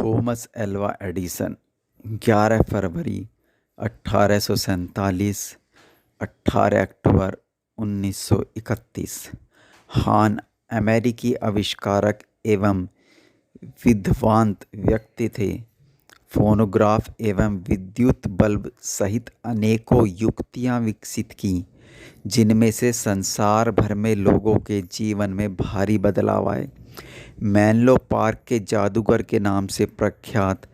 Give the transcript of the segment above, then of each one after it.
Thomas Alva Edison 11 फरवरी 1847, 18 अक्टूबर 1931। हान अमेरिकी आविष्कारक एवं विद्वान व्यक्ति थे। फोनोग्राफ एवं विद्युत बल्ब सहित अनेकों युक्तियां विकसित की, जिनमें से संसार भर में लोगों के जीवन में भारी बदलाव आए। मेनलो पार्क के जादूगर के नाम से प्रख्यात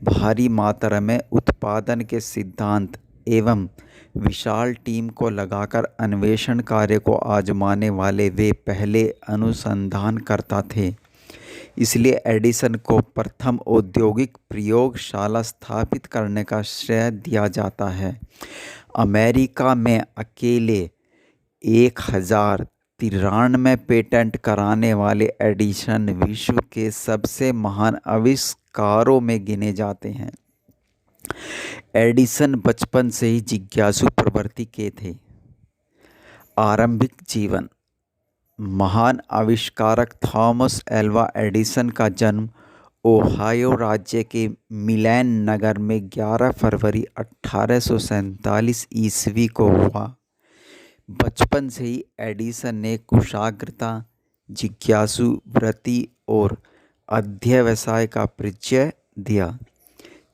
भारी मात्रा में उत्पादन के सिद्धांत एवं विशाल टीम को लगाकर अन्वेषण कार्य को आजमाने वाले वे पहले अनुसंधानकर्ता थे। इसलिए एडिसन को प्रथम औद्योगिक प्रयोगशाला स्थापित करने का श्रेय दिया जाता है। अमेरिका में अकेले 1093 पेटेंट कराने एडिसन एडिसन विश्व के सबसे महान आविष्कारों में गिने जाते हैं। एडिसन बचपन से ही जिज्ञासु प्रवृत्ति के थे। आरंभिक जीवन। महान आविष्कारक थॉमस एल्वा एडिसन का जन्म ओहायो राज्य के मिलेन नगर में 11 फरवरी 1847 ईस्वी को हुआ। बचपन से ही एडिसन ने कुशाग्रता, जिज्ञासु वृत्ति और अध्यवसाय का परिचय दिया।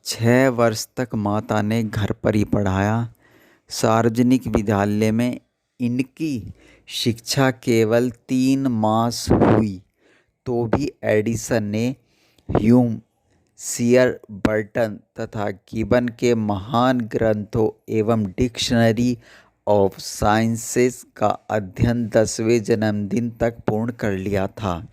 6 वर्ष तक माता ने घर पर ही पढ़ाया। सार्वजनिक विद्यालय में इनकी शिक्षा केवल 3 मास हुई, तो भी एडिसन ने ह्यूम, सियर बर्टन तथा गिबन के महान ग्रंथों एवं डिक्शनरी ऑफ साइंसेस का अध्ययन 10वें जन्मदिन तक पूर्ण कर लिया था।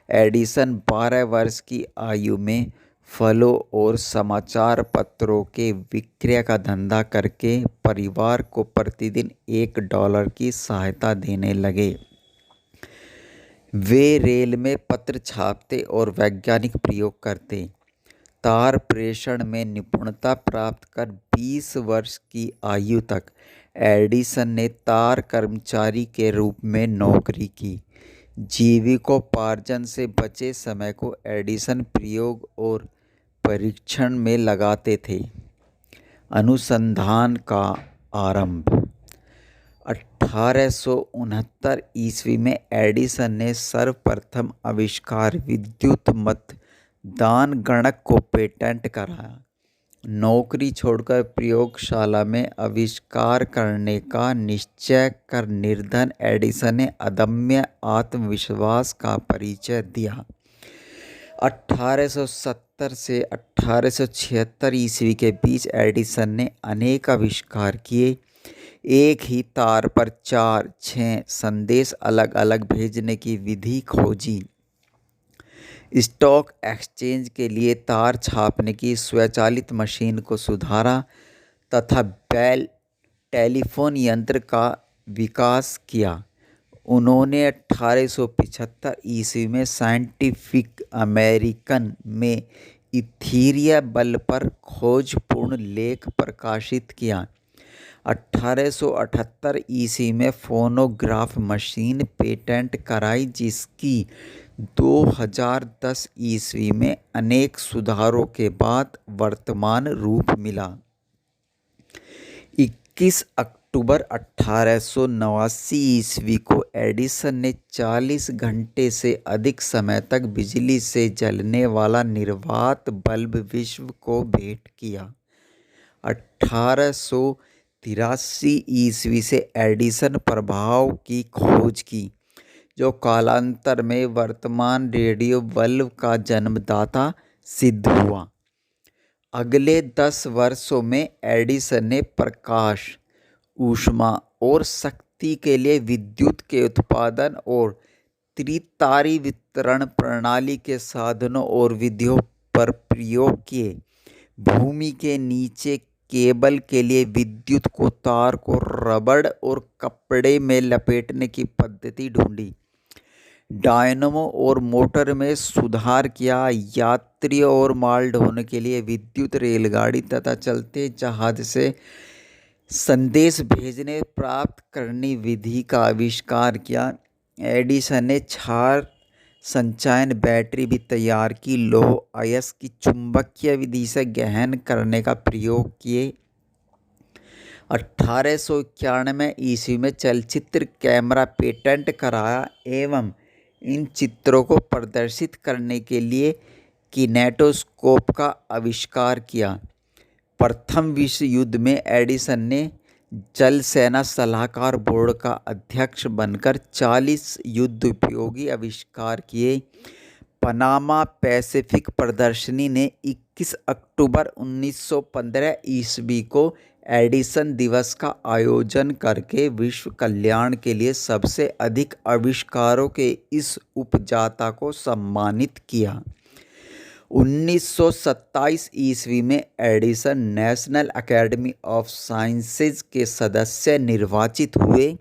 एडिसन 12 वर्ष की आयु में फलों और समाचार पत्रों के विक्रय का धंधा करके परिवार को प्रतिदिन $1 की सहायता देने लगे। वे रेल में पत्र छापते और वैज्ञानिक प्रयोग करते। तार प्रेषण में निपुणता प्राप्त कर 20 वर्ष की आयु तक एडिसन ने तार कर्मचारी के रूप में नौकरी की। जीविकोपार्जन से बचे समय को एडिसन प्रयोग और परीक्षण में लगाते थे। अनुसंधान का आरंभ। 1869 ईस्वी में एडिसन ने सर्वप्रथम आविष्कार विद्युत मतदान गणक को पेटेंट कराया। नौकरी छोड़कर प्रयोगशाला में आविष्कार करने का निश्चय कर निर्धन एडिसन ने अदम्य आत्मविश्वास का परिचय दिया। 1870 से 1876 ईस्वी के बीच एडिसन ने अनेक आविष्कार किए। एक ही तार पर 4-6 संदेश अलग अलग भेजने की विधि खोजी। स्टॉक एक्सचेंज के लिए तार छापने की स्वचालित मशीन को सुधारा तथा बेल टेलीफोन यंत्र का विकास किया। उन्होंने 1875 ईस्वी में साइंटिफिक अमेरिकन में इथीरिया बल पर खोजपूर्ण लेख प्रकाशित किया। 1878 ईस्वी में फोनोग्राफ मशीन पेटेंट कराई, जिसकी 2010 ईस्वी में अनेक सुधारों के बाद वर्तमान रूप मिला। 21 अक्टूबर 1889 ईस्वी को एडिसन ने 40 घंटे से अधिक समय तक बिजली से जलने वाला निर्वात बल्ब विश्व को भेंट किया। 1883 ईस्वी से एडिसन प्रभाव की खोज की, जो कालांतर में वर्तमान रेडियो बल्ब का जन्मदाता सिद्ध हुआ। अगले 10 वर्षों में एडिसन ने प्रकाश, ऊष्मा और शक्ति के लिए विद्युत के उत्पादन और त्रितारी वितरण प्रणाली के साधनों और विधियों पर प्रयोग किए। भूमि के नीचे केबल के लिए विद्युत को तार को रबड़ और कपड़े में लपेटने की पद्धति ढूंढी। डायनमो और मोटर में सुधार किया। यात्रियों और माल ढोने के लिए विद्युत रेलगाड़ी तथा चलते जहाज से संदेश भेजने प्राप्त करने विधि का आविष्कार किया। एडिसन ने क्षार संचयन बैटरी भी तैयार की, लौह अयस्क की चुंबकीय विधि से गहन करने का प्रयोग किए। 1891 ईस्वी में चलचित्र कैमरा पेटेंट कराया एवं इन चित्रों को प्रदर्शित करने के लिए किनेटोस्कोप का आविष्कार किया। प्रथम विश्व युद्ध में एडिसन ने जल सेना सलाहकार बोर्ड का अध्यक्ष बनकर 40 युद्धोपयोगी आविष्कार किए। पनामा पैसिफिक प्रदर्शनी ने 21 अक्टूबर 1915 ईस्वी को एडिसन दिवस का आयोजन करके विश्व कल्याण के लिए सबसे अधिक आविष्कारों के इस उपजाता को सम्मानित किया। 1927 ईस्वी में Edison national academy of sciences के सदस्य निर्वाचित हुए।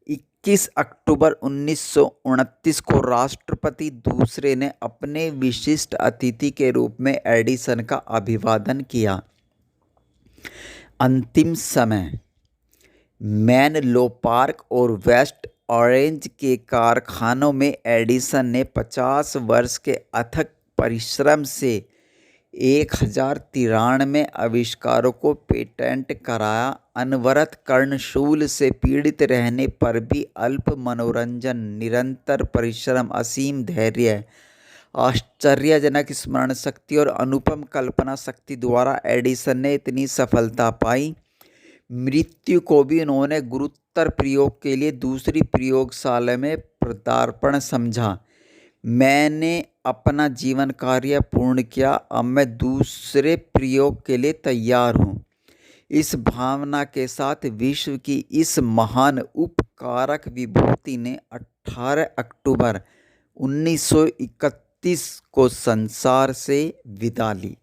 21 अक्टूबर 1929 को राष्ट्रपति दूसरे ने अपने विशिष्ट अतिथि के रूप में एडिसन का अभिवादन किया। अंतिम समय मेनलो पार्क और वेस्ट ऑरेंज के कारखानों में एडिसन ने 50 वर्ष के अथक परिश्रम से 1093 आविष्कारों को पेटेंट कराया। अनवरत कर्णशूल से पीड़ित रहने पर भी अल्प मनोरंजन, निरंतर परिश्रम, असीम धैर्य, आश्चर्यजनक स्मरण शक्ति और अनुपम कल्पना शक्ति द्वारा एडिसन ने इतनी सफलता पाई। मृत्यु को भी उन्होंने गुरुतर प्रयोग के लिए दूसरी प्रयोगशाला में पदार्पण समझा। मैंने अपना जीवन कार्य पूर्ण किया, अब मैं दूसरे प्रयोग के लिए तैयार हूँ। इस भावना के साथ विश्व की इस महान उपकारक विभूति ने 18 अक्टूबर 1931 को संसार से विदा ली।